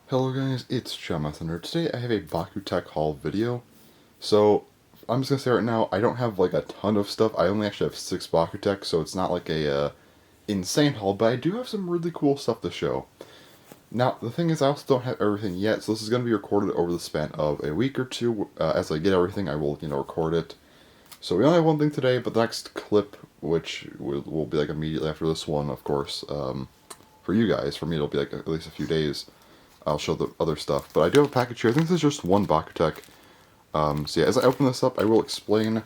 Hello guys, it's Thunder. Today I have a BakuTech haul video. So, I'm just gonna say right now, I don't have like a ton of stuff. I only actually have 6 BakuTech, so it's not like a insane haul, but I do have some really cool stuff to show. Now, the thing is, I also don't have everything yet, so this is gonna be recorded over the span of a week or two. As I get everything, I will, record it. So we only have one thing today, but the next clip, which will be like immediately after this one, of course, for you guys, for me it'll be like at least a few days. I'll show the other stuff. But I do have a package here. I think this is just one BakuTech. So yeah, as I open this up, I will explain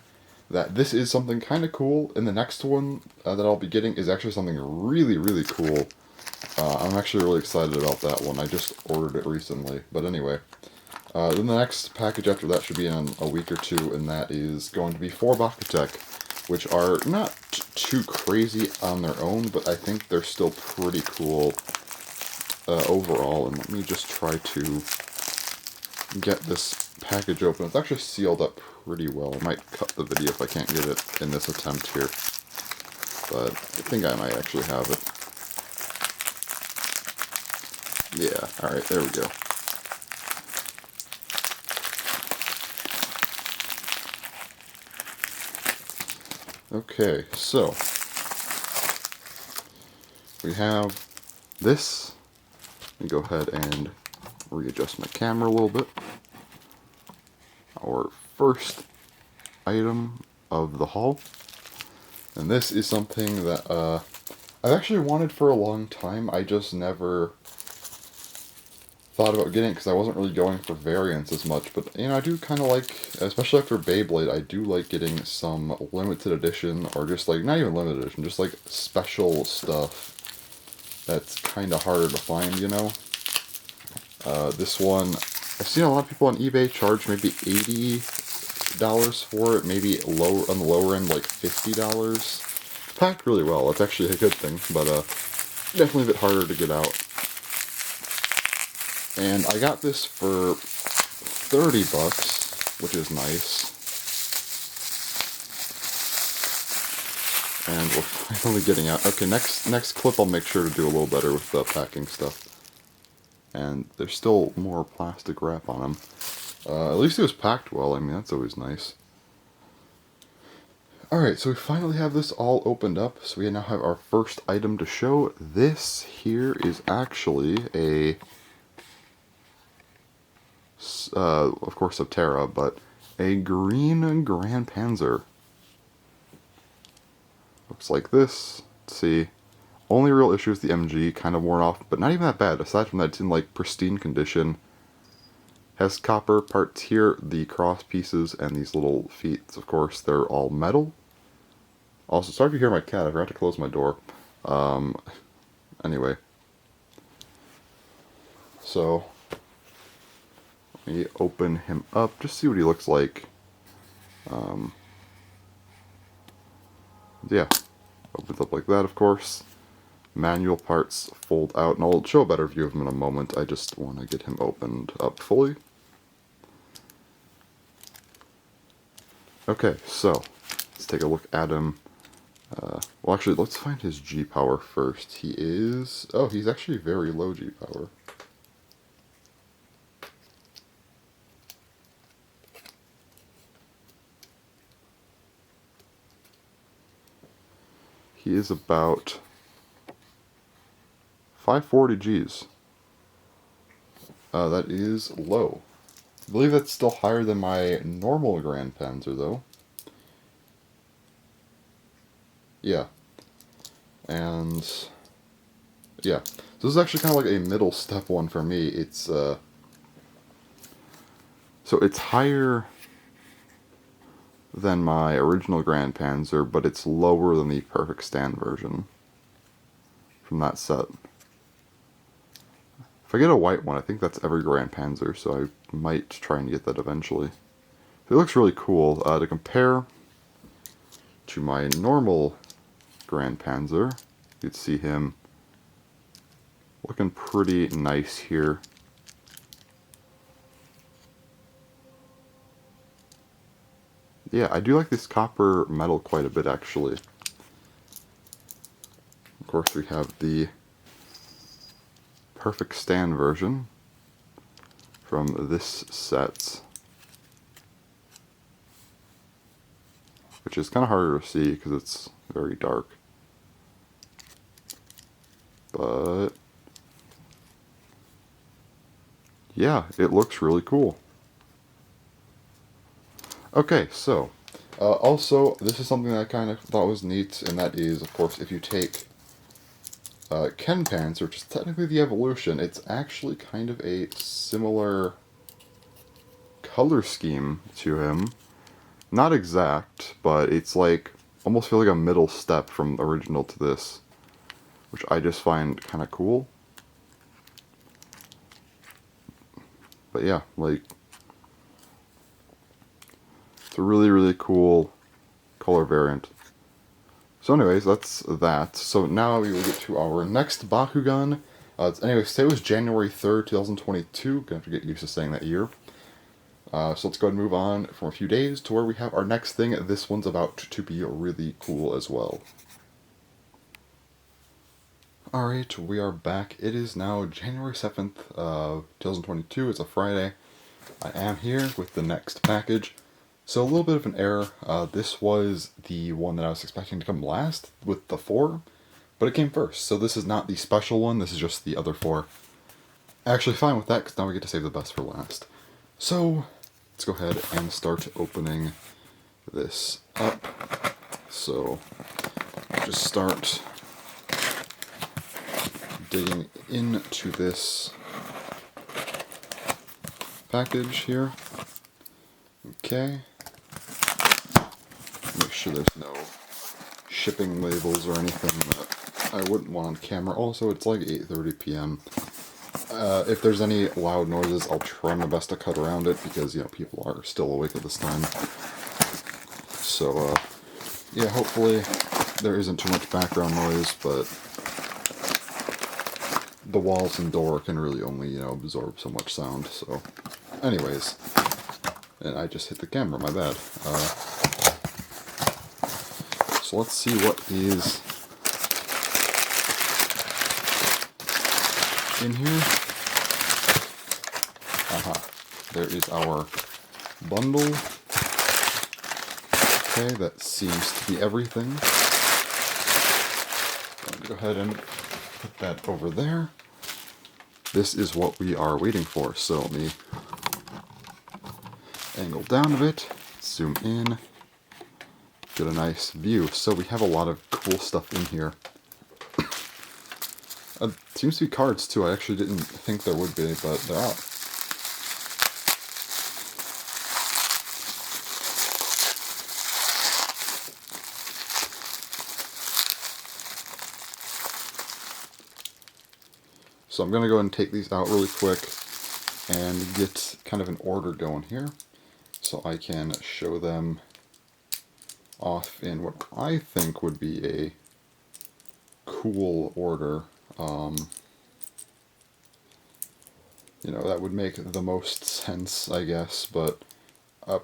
that this is something kind of cool. And the next one that I'll be getting is actually something really, really cool. I'm actually really excited about that one. I just ordered it recently. But anyway, then the next package after that should be in a week or two, and that is going to be 4 BakuTech, which are not too crazy on their own, but I think they're still pretty cool overall. And let me just try to get this package open. It's actually sealed up pretty well. I might cut the video if I can't get it in this attempt here, but I think I might actually have it. Yeah, alright, there we go. Okay, so we have this. Let me go ahead and readjust my camera a little bit. Our first item of the haul. And this is something that I've actually wanted for a long time. I just never thought about getting it because I wasn't really going for variants as much. But, I do kind of like, especially after Beyblade, I do like getting some limited edition, or just like, not even limited edition, just like special stuff that's kind of harder to find, This one, I've seen a lot of people on eBay charge maybe $80 for it, maybe on the lower end like $50. It's packed really well. It's actually a good thing, but definitely a bit harder to get out. And I got this for 30 bucks, which is nice. And we're finally getting out. Okay, next clip I'll make sure to do a little better with the packing stuff. And there's still more plastic wrap on them. At least it was packed well. I mean, that's always nice. Alright, so we finally have this all opened up. So we now have our first item to show. This here is actually a, of course, Subterra, but a green Grand Panzer. Looks like this. Let's see. Only real issue is the MG, kind of worn off, but not even that bad. Aside from that, it's in like pristine condition. Has copper parts here, the cross pieces, and these little feet. Of course, they're all metal. Also, sorry if you hear my cat. I forgot to close my door. Anyway. So, let me open him up, just see what he looks like. Yeah, opens up like that, of course. Manual parts fold out, and I'll show a better view of him in a moment. I just want to get him opened up fully. Okay, so let's take a look at him. Well, actually, let's find his G power first. He's actually very low G power. He is about 540 Gs. That is low. I believe that's still higher than my normal Grand Panzer, though. Yeah. And, yeah. So this is actually kind of like a middle step one for me. It's, so it's higher than my original Grand Panzer, but it's lower than the perfect stand version from that set. If I get a white one, I think that's every Grand Panzer, so I might try and get that eventually. It looks really cool. To compare to my normal Grand Panzer, you'd see him looking pretty nice here. Yeah, I do like this copper metal quite a bit, actually. Of course, we have the perfect stand version. from this set, which is kind of harder to see because it's very dark. But yeah, it looks really cool. Okay, so also this is something that I kind of thought was neat, and that is, of course, if you take Ken Panzer, which is technically the evolution, it's actually kind of a similar color scheme to him. Not exact, but it's like almost feel like a middle step from original to this, which I just find kind of cool. But yeah, like, it's a really, really cool color variant. So anyways, that's that. So now we will get to our next Bakugan. Anyways, today was January 3rd, 2022. Gonna have to get used to saying that year. So let's go ahead and move on for a few days to where we have our next thing. This one's about to be really cool as well. Alright, we are back. It is now January 7th, 2022. It's a Friday. I am here with the next package. So a little bit of an error. This was the one that I was expecting to come last with the 4, but it came first. So this is not the special one, this is just the other 4. Actually fine with that, because now we get to save the best for last. So let's go ahead and start opening this up. So just start digging into this package here. Okay. Make sure there's no shipping labels or anything that I wouldn't want on camera. Also, it's like 8:30 p.m. If there's any loud noises, I'll try my best to cut around it because, you know, people are still awake at this time. So, yeah, hopefully there isn't too much background noise, but the walls and door can really only, you know, absorb so much sound. So, anyways, and I just hit the camera, my bad. So let's see what is in here. Aha, there is our bundle. Okay, that seems to be everything. I'm going to go ahead and put that over there. This is what we are waiting for, so let me angle down a bit, zoom in, get a nice view. So we have a lot of cool stuff in here. Seems to be cards too. I actually didn't think there would be, but there are. So I'm going to go ahead and take these out really quick and get kind of an order going here so I can show them off in what I think would be a cool order. You know, that would make the most sense, I guess, but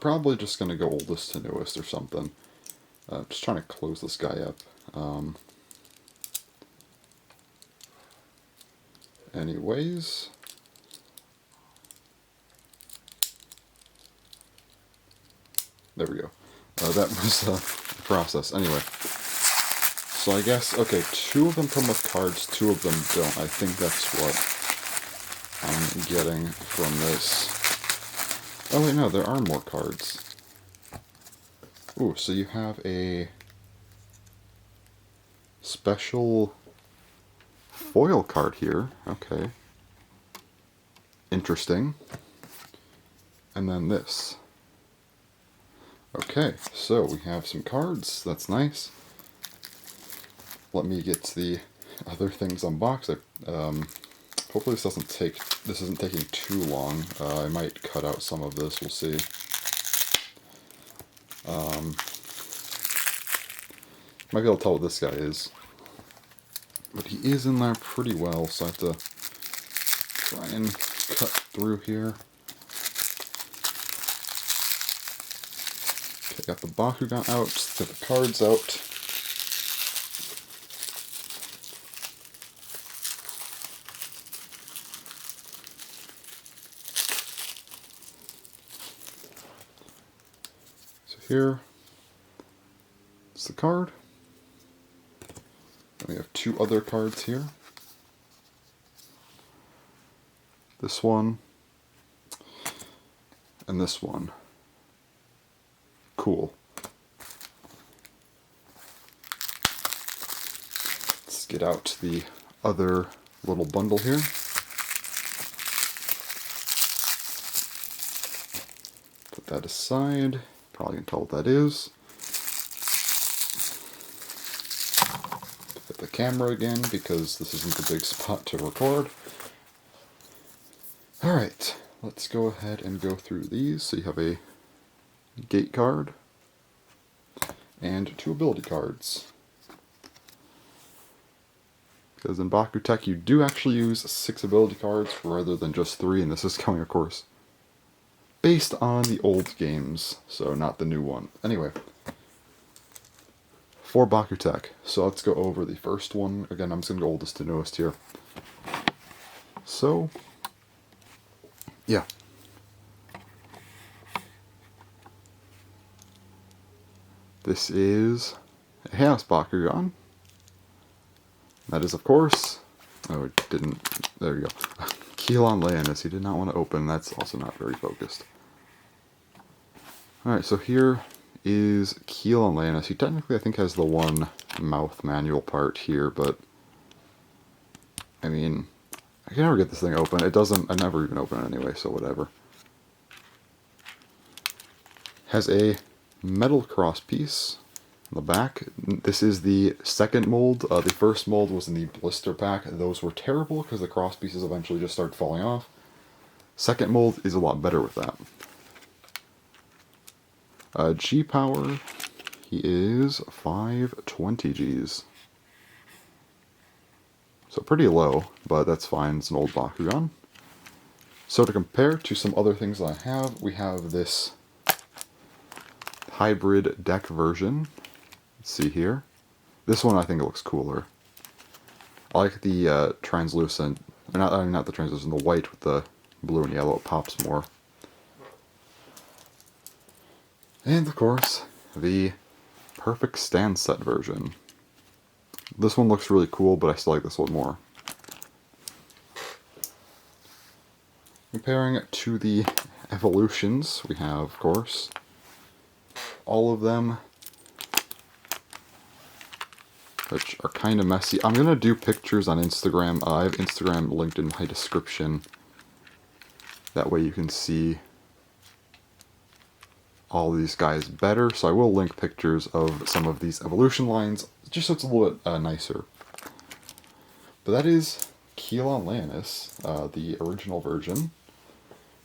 probably just going to go oldest to newest or something. Just trying to close this guy up. Anyways, there we go. That was the process. Anyway, so I guess, okay, 2 of them come with cards, 2 of them don't. I think that's what I'm getting from this. Oh wait, no, there are more cards. Ooh, so you have a special foil card here. Okay. Interesting. And then this. Okay, so we have some cards. That's nice. Let me get to the other things unboxed. Hopefully this isn't taking too long. I might cut out some of this. We'll see. Might be able to tell what this guy is. But he is in there pretty well, so I have to try and cut through here. Okay, got the Bakugan out, get the cards out. Here is the card. And we have two other cards here. This one and this one. Cool. Let's get out the other little bundle here. Put that aside. Probably can tell what that is. Hit the camera again because this isn't the big spot to record. Alright, let's go ahead and go through these. So you have a gate card and two ability cards. Because in BakuTech you do actually use 6 ability cards rather than just 3, and this is coming, of course, based on the old games, so not the new one. Anyway, for BakuTech, so let's go over the first one. Again, I'm just going to go oldest to newest here. So, yeah. This is a Hamsbacker Gun. That is, of course, oh, it didn't, there you go. Keelan Lannis, he did not want to open, that's also not very focused. Alright, so here is Keelan Lannis. He technically, I think, has the one mouth manual part here, but, I mean, I can never get this thing open. It doesn't, I never even open it anyway, so whatever. Has a metal cross piece on the back. This is the second mold. The first mold was in the blister pack. Those were terrible because the cross pieces eventually just started falling off. Second mold is a lot better with that. G power, he is 520 Gs. So pretty low, but that's fine. It's an old Bakugan. So to compare to some other things that I have, we have this hybrid deck version. Let's see here. This one I think it looks cooler. I like the translucent, not the translucent, the white with the blue and yellow. It pops more. And of course, the perfect stand set version. This one looks really cool, but I still like this one more. Comparing it to the evolutions, we have, of course, all of them, which are kind of messy. I'm going to do pictures on Instagram. I have Instagram linked in my description. That way you can see all these guys better. So I will link pictures of some of these evolution lines, just so it's a little bit nicer. But that is Keelan Lannis, the original version.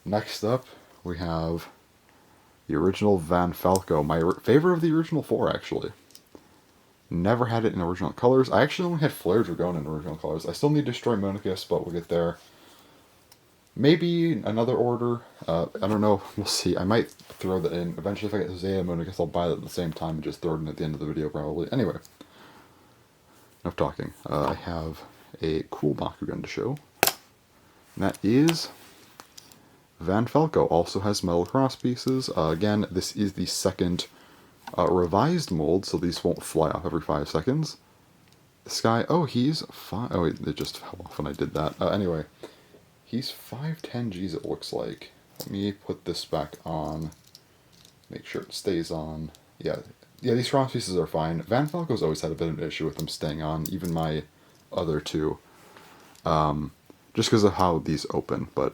Next up, we have the original Falco, my favorite of the original 4, actually. Never had it in original colors. I actually only had Flare Dragon in original colors. I still need to destroy Monicus, but we'll get there. Maybe another order. I don't know. We'll see. I might throw that in. Eventually, if I get Zeta Monicus, I'll buy that at the same time and just throw it in at the end of the video, probably. Anyway, enough talking. I have a cool Bakugan to show. And that is Falco. Also has metal cross pieces. Again, this is the second revised mold, so these won't fly off every 5 seconds. This guy, oh, he's 5... Oh, wait, it just fell off when I did that. Anyway, he's 510 Gs, it looks like. Let me put this back on. Make sure it stays on. Yeah, these cross pieces are fine. Falco's always had a bit of an issue with them staying on, even my other two. Just because of how these open, but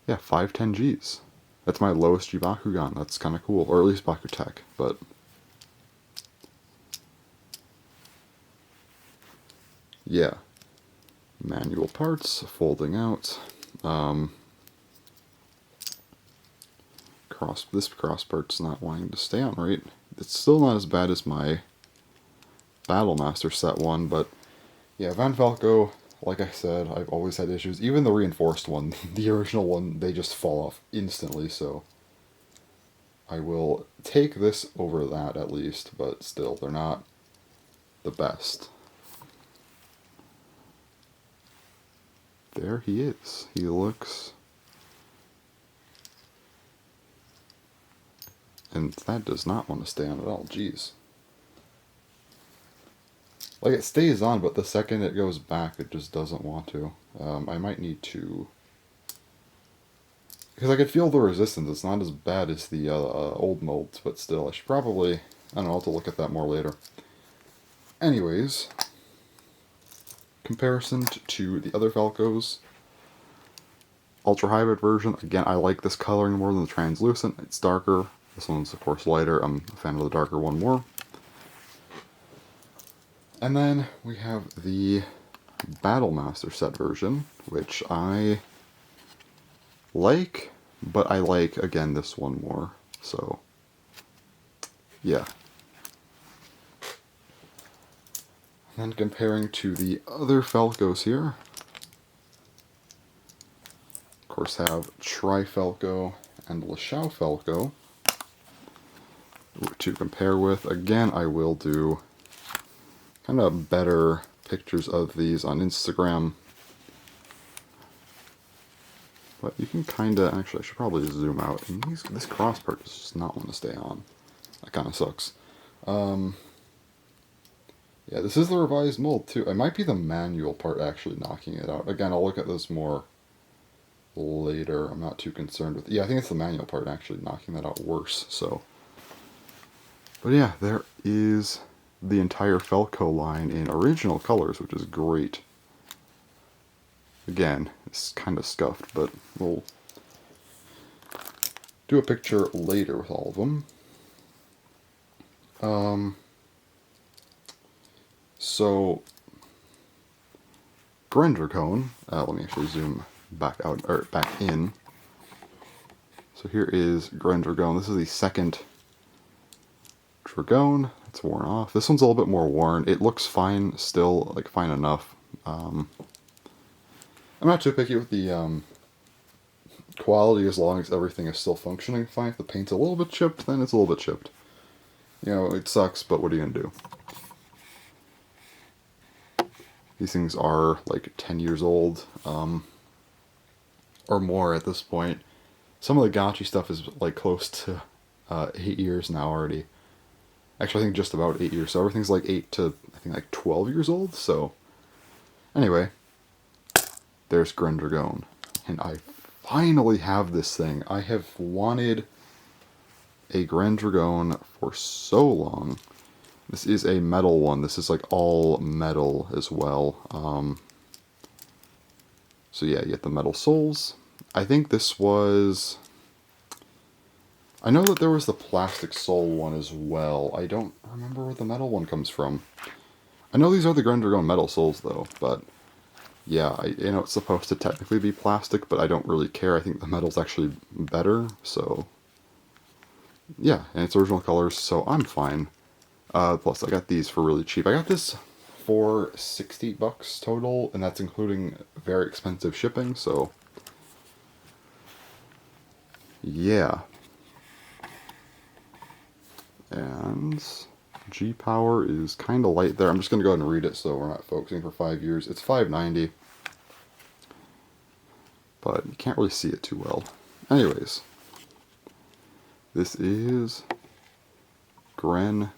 yeah, 510 Gs. That's my lowest G Bakugan. That's kind of cool, or at least BakuTech, but yeah. Manual parts, folding out. This cross part's not wanting to stay on right. It's still not as bad as my Battlemaster set one, but yeah, Falco, like I said, I've always had issues. Even the reinforced one, the original one, they just fall off instantly, so I will take this over that at least, but still, they're not the best. There he is. He looks And that does not want to stay on at all, jeez. Like, it stays on, but the second it goes back, it just doesn't want to. I might need to... Because I could feel the resistance. It's not as bad as the old molds, but still, I should probably... I don't know, I'll have to look at that more later. Anyways, comparison to the other Falcos. Ultra Hybrid version, again, I like this coloring more than the translucent. It's darker. This one's, of course, lighter. I'm a fan of the darker one more. And then we have the Battlemaster set version, which I like, but I like, again, this one more. So, yeah. And then comparing to the other Falcos here, of course, have Tri-Falco and LaShao Falco to compare with. Again, I will do kind of better pictures of these on Instagram. But you can kind of, actually, I should probably zoom out. And this cross part does just not want to stay on. That kind of sucks. Yeah, this is the revised mold, too. It might be the manual part actually knocking it out. Again, I'll look at this more later. I'm not too concerned with... Yeah, I think it's the manual part actually knocking that out worse, so... But yeah, there is the entire Falco line in original colors, which is great. Again, it's kind of scuffed, but we'll do a picture later with all of them. So, Grendragon, let me actually zoom back out, or back in. So here is Grendragon. This is the second Dragon. It's worn off. This one's a little bit more worn. It looks fine still, like fine enough. I'm not too picky with the quality as long as everything is still functioning fine. If the paint's a little bit chipped, then it's a little bit chipped. You know, it sucks, but what are you going to do? These things are like 10 years old, or more at this point. Some of the Gotchi stuff is like close to 8 years now already. Actually, I think just about 8 years. So everything's like 8 to, I think, like 12 years old. So, anyway, there's Grendragon. And I finally have this thing. I have wanted a Grendragon for so long. This is a metal one. This is like all metal as well. So yeah, you get the metal soles. I think this was... I know that there was the plastic sole one as well. I don't remember where the metal one comes from. I know these are the Grendragon metal soles though, but yeah, you know, it's supposed to technically be plastic, but I don't really care. I think the metal's actually better, so... Yeah, and it's original colors, so I'm fine. Plus, I got these for really cheap. I got this for $60 total, and that's including very expensive shipping, so... Yeah. And G-Power is kind of light there. I'm just going to go ahead and read it so we're not focusing for 5 years. It's $5.90. But you can't really see it too well. Anyways. This is Grendragon.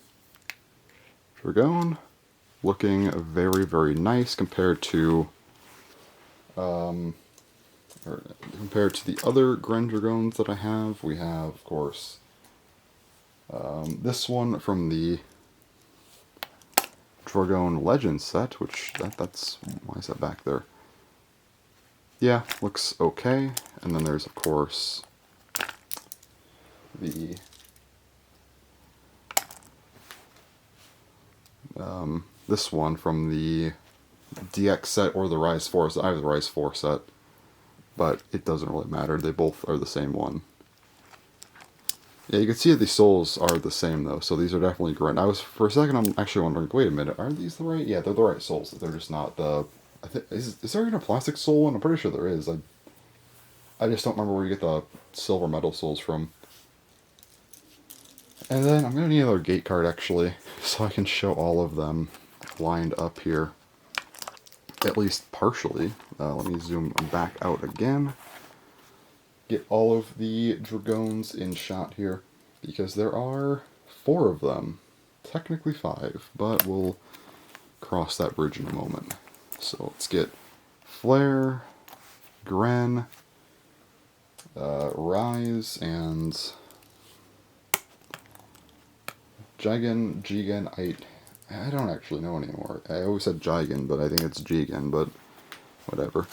Looking very, very nice compared to the other Grendragons that I have. We have, of course, this one from the Dragon Legends set, which that's why is that back there? Yeah, looks okay. And then there's, of course, the this one from the DX set or the Rise 4 set. I have the Rise 4 set, but it doesn't really matter. They both are the same one. Yeah, you can see that the soles are the same though, so these are definitely Gren. I was, for a second, I'm actually wondering, wait a minute, are these the right? Yeah, they're the right soles. They're just not the... I think, is there even a plastic sole one? I'm pretty sure there is. I just don't remember where you get the silver metal soles from. And then I'm going to need another gate card actually, so I can show all of them lined up here. At least partially. Let me zoom back out again. Get all of the Dragons in shot here. because there are 4 of them. Technically 5, but we'll cross that bridge in a moment. So let's get Flare, Gren, Rise, and Jigen. I don't actually know anymore. I always said Jigen, but I think it's Jigen, but whatever.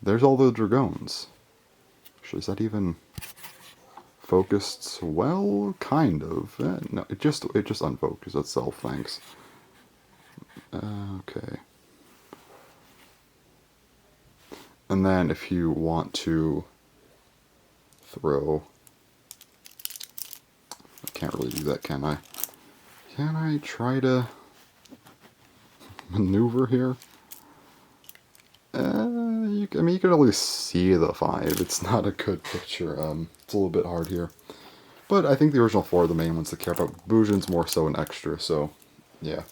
There's all the Dragoons. Actually, is that even focused? Well, kind of. No, it just unfocused itself, thanks. Okay. And then if you want to throw... I can't really do that, can I? Can I try to maneuver here? I mean, you can at least see the 5. It's not a good picture. It's a little bit hard here. But I think the original 4 are the main ones to care about. Bujin's more so an extra, so yeah.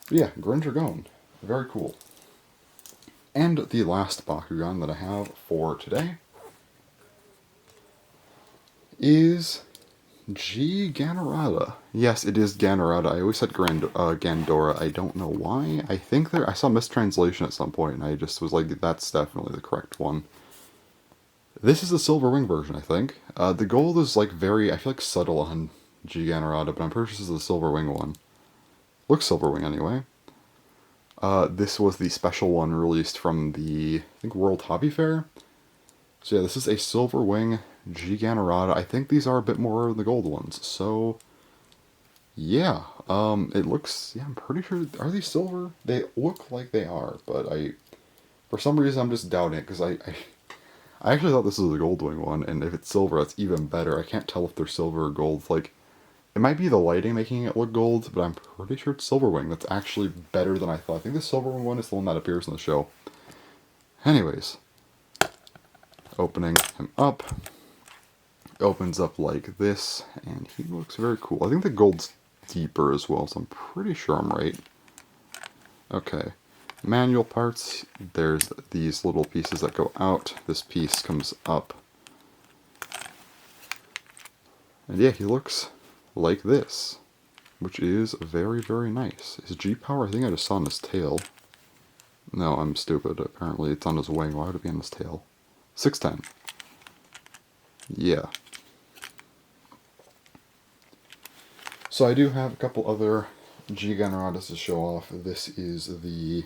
But yeah, Gren Dragon. Very cool. And the last Bakugan that I have for today is Giganorada. Yes, it is Ganarella. I always said Gandora. I don't know why. I think I saw mistranslation at some point, and I just was like, that's definitely the correct one. This is the Silver Wing version, I think. The gold is like I feel like subtle on Giganorada, but I'm pretty sure this is the Silver Wing one. Looks Silver Wing anyway. This was the special one released from the, I think, World Hobby Fair. So yeah, this is a Silver Wing Giganorada. I think these are a bit more than the gold ones. So yeah, it looks, yeah, I'm pretty sure, are these silver? They look like they are, but for some reason I'm just doubting it, because I actually thought this was the gold wing one, and if it's silver, that's even better. I can't tell if they're silver or gold. Like, it might be the lighting making it look gold, but I'm pretty sure it's silver wing. That's actually better than I thought. I think the silver wing one is the one that appears in the show. Anyways, opening him up. Opens up like this, and he looks very cool. I think the gold's deeper as well, so I'm pretty sure I'm right. Okay, manual parts. There's these little pieces that go out. This piece comes up. And yeah, he looks like this, which is very, very nice. His G-power, I think I just saw on his tail. No, I'm stupid. Apparently it's on his wing. Why would it be on his tail? 610. Yeah. So I do have a couple other Giganoradas to show off. This is the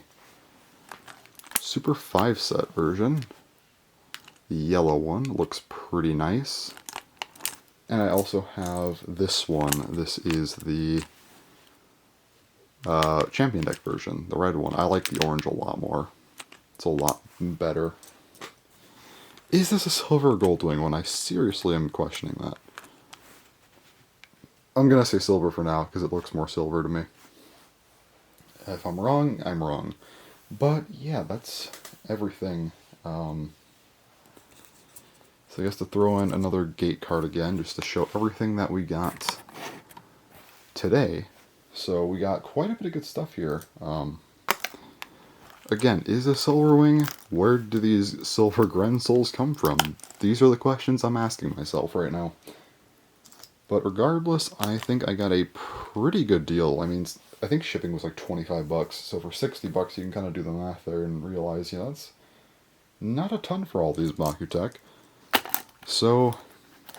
Super 5 set version. The yellow one looks pretty nice. And I also have this one. This is the Champion Deck version, the red one. I like the orange a lot more. It's a lot better. Is this a silver or gold wing one? I seriously am questioning that. I'm going to say silver for now, because it looks more silver to me. If I'm wrong, I'm wrong. But yeah, that's everything. So I guess to throw in another gate card again, just to show everything that we got today. So we got quite a bit of good stuff here. Again, is a Silver Wing? Where do these Silver Gren Souls come from? These are the questions I'm asking myself right now. But regardless, I think I got a pretty good deal. I mean, I think shipping was like 25 bucks, so for 60 bucks you can kind of do the math there and realize, you know, it's not a ton for all these BakuTech. So,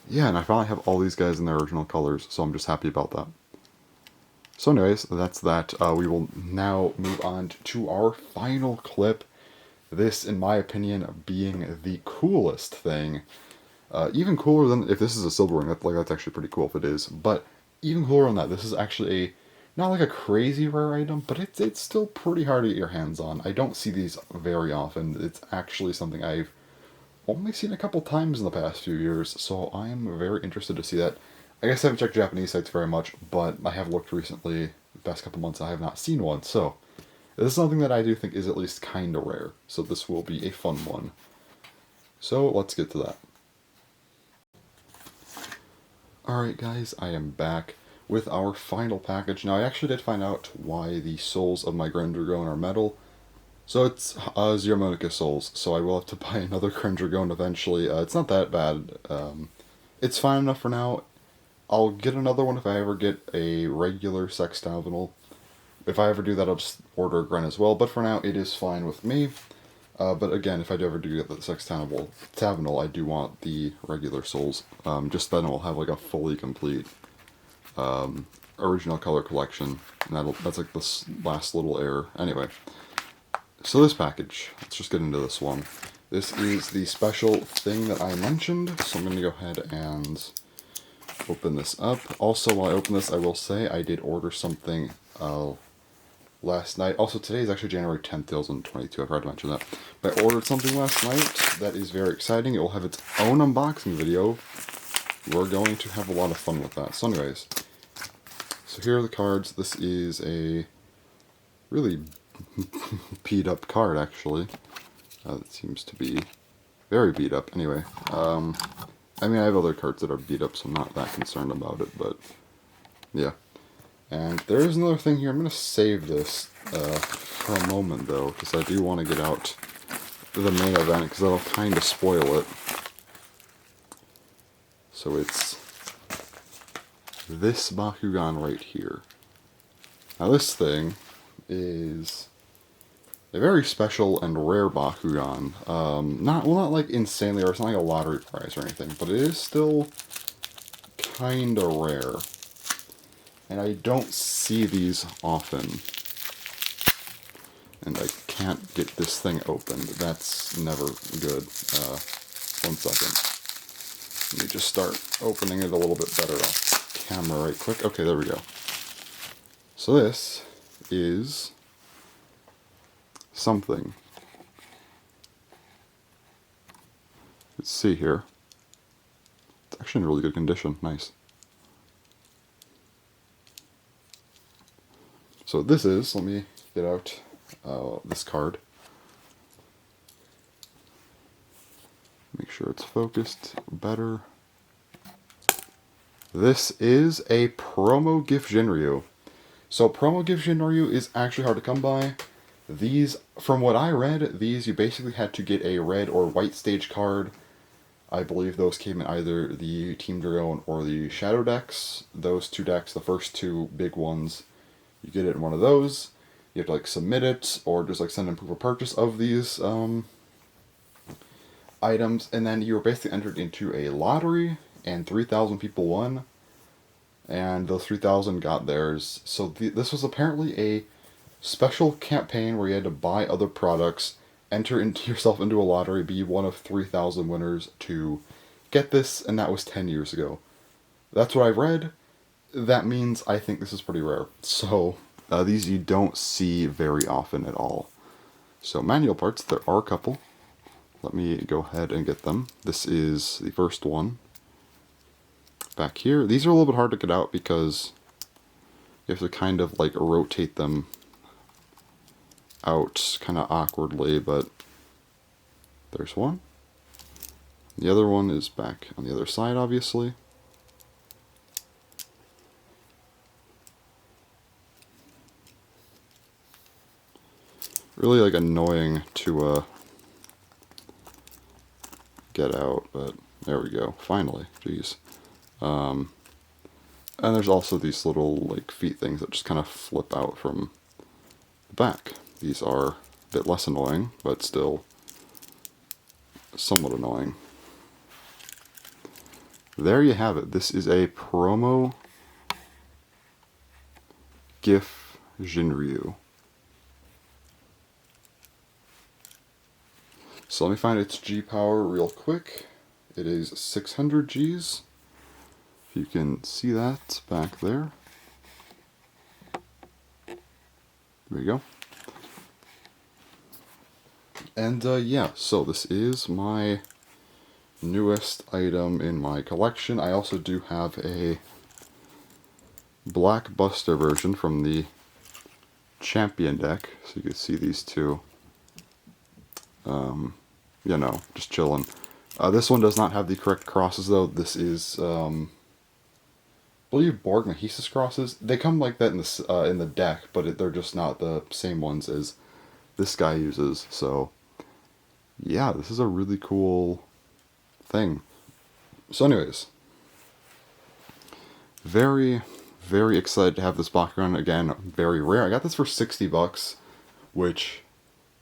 yeah, and I finally have all these guys in their original colors, so I'm just happy about that. So anyways, that's that. We will now move on to our final clip. This, in my opinion, being the coolest thing. Even cooler than, if this is a silver ring, that's actually pretty cool if it is, but even cooler than that, this is actually not like a crazy rare item, but it's still pretty hard to get your hands on. I don't see these very often. It's actually something I've only seen a couple times in the past few years, so I am very interested to see that. I guess I haven't checked Japanese sites very much, but I have looked recently, the past couple months, I have not seen one, so this is something that I do think is at least kinda rare, so this will be a fun one. So let's get to that. Alright guys, I am back with our final package. Now I actually did find out why the souls of my Grendragon are metal. So it's Zero souls, so I will have to buy another Grendragon eventually. It's not that bad. it's fine enough for now. I'll get another one if I ever get a regular Sextavinal. If I ever do that, I'll just order a Gren as well, but for now, it is fine with me. But again, if I ever do get the Sextavinal, I do want the regular souls. Just then I'll have like a fully complete original color collection, and that's like this last little error. Anyway, so this package, let's just get into this one. This is the special thing that I mentioned, so I'm going to go ahead and open this up. Also, while I open this, I will say I did order something last night. Also, today is actually January 10th, 2022. I forgot to mention that. But I ordered something last night that is very exciting. It will have its own unboxing video. We're going to have a lot of fun with that. So anyways, so here are the cards. This is a really beat up card, actually. It seems to be very beat up. Anyway, I mean, I have other cards that are beat up, so I'm not that concerned about it, but yeah. And there is another thing here. I'm going to save this for a moment, though, because I do want to get out the main event, because that'll kind of spoil it. So it's this Bakugan right here. Now this thing is a very special and rare Bakugan. Not like insanely rare, it's not like a lottery prize or anything, but it is still kinda rare. And I don't see these often. And I can't get this thing opened. That's never good. 1 second. Let me just start opening it a little bit better off camera right quick. Okay, there we go. So this is something. Let's see here. It's actually in really good condition. Nice. So this is, let me get out this card. Make sure it's focused better. This is a promo gift Jinryu. So promo gift Jinryu is actually hard to come by. These, from what I read, these you basically had to get a red or white stage card. I believe those came in either the Team Dragon or the Shadow decks. Those two decks, the first two big ones, you get it in one of those. You have to like submit it or just like send in proof of purchase of these items, and then you were basically entered into a lottery, and 3,000 people won, and those 3,000 got theirs. So this was apparently a special campaign where you had to buy other products, enter yourself into a lottery, be one of 3,000 winners to get this, and that was 10 years ago. That's what I've read. That means I think this is pretty rare. So these you don't see very often at all. So manual parts, there are a couple. Let me go ahead and get them. This is the first one. Back here. These are a little bit hard to get out because you have to kind of like rotate them out kind of awkwardly, but there's one. The other one is back on the other side, obviously. Really like annoying to get out, but there we go. Finally, jeez. And there's also these little like feet things that just kind of flip out from the back. These are a bit less annoying, but still somewhat annoying. There you have it. This is a promo GIF Jinryu. So let me find its G power real quick. It is 600 Gs. If you can see that back there. There you go. And yeah, so this is my newest item in my collection. I also do have a Black Buster version from the Champion deck, so you can see these two. You know, just chilling. This one does not have the correct crosses though. This is, I believe Borg Mahesis crosses. They come like that in the deck, but they're just not the same ones as this guy uses. So, yeah, this is a really cool thing. So anyways, Very, very excited to have this Bakugan again. Very rare. I got this for $60, which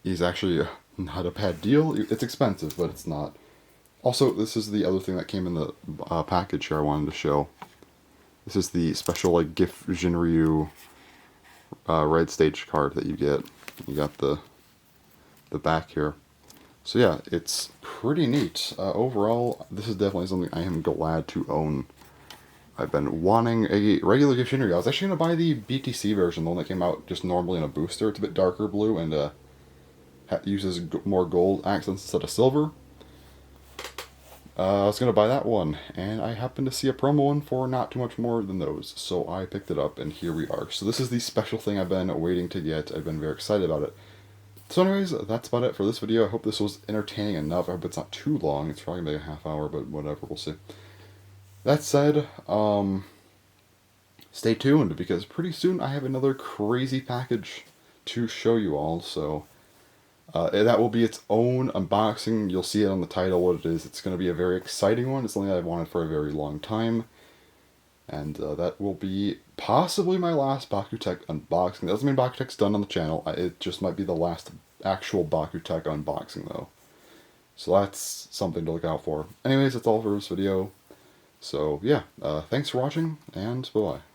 is actually not a bad deal. It's expensive, but it's not. Also, this is the other thing that came in the package here I wanted to show. This is the special like GIF Jinryu red stage card that you get. You got the back here. So yeah, it's pretty neat. Overall, this is definitely something I am glad to own. I've been wanting a regular GIF Jinryu. I was actually going to buy the BTC version, the one that came out just normally in a booster. It's a bit darker blue and uses more gold accents instead of silver. I was going to buy that one, and I happened to see a promo one for not too much more than those, so I picked it up, and here we are. So this is the special thing I've been waiting to get. I've been very excited about it. So anyways, that's about it for this video. I hope this was entertaining enough. I hope it's not too long. It's probably maybe a half hour, but whatever, we'll see. That said, stay tuned, because pretty soon I have another crazy package to show you all, so that will be its own unboxing. You'll see it on the title what it is. It's going to be a very exciting one. It's something I've wanted for a very long time. And that will be possibly my last BakuTech unboxing. That doesn't mean BakuTech's done on the channel. It just might be the last actual BakuTech unboxing though. So that's something to look out for. Anyways, that's all for this video. So yeah, thanks for watching, and bye-bye.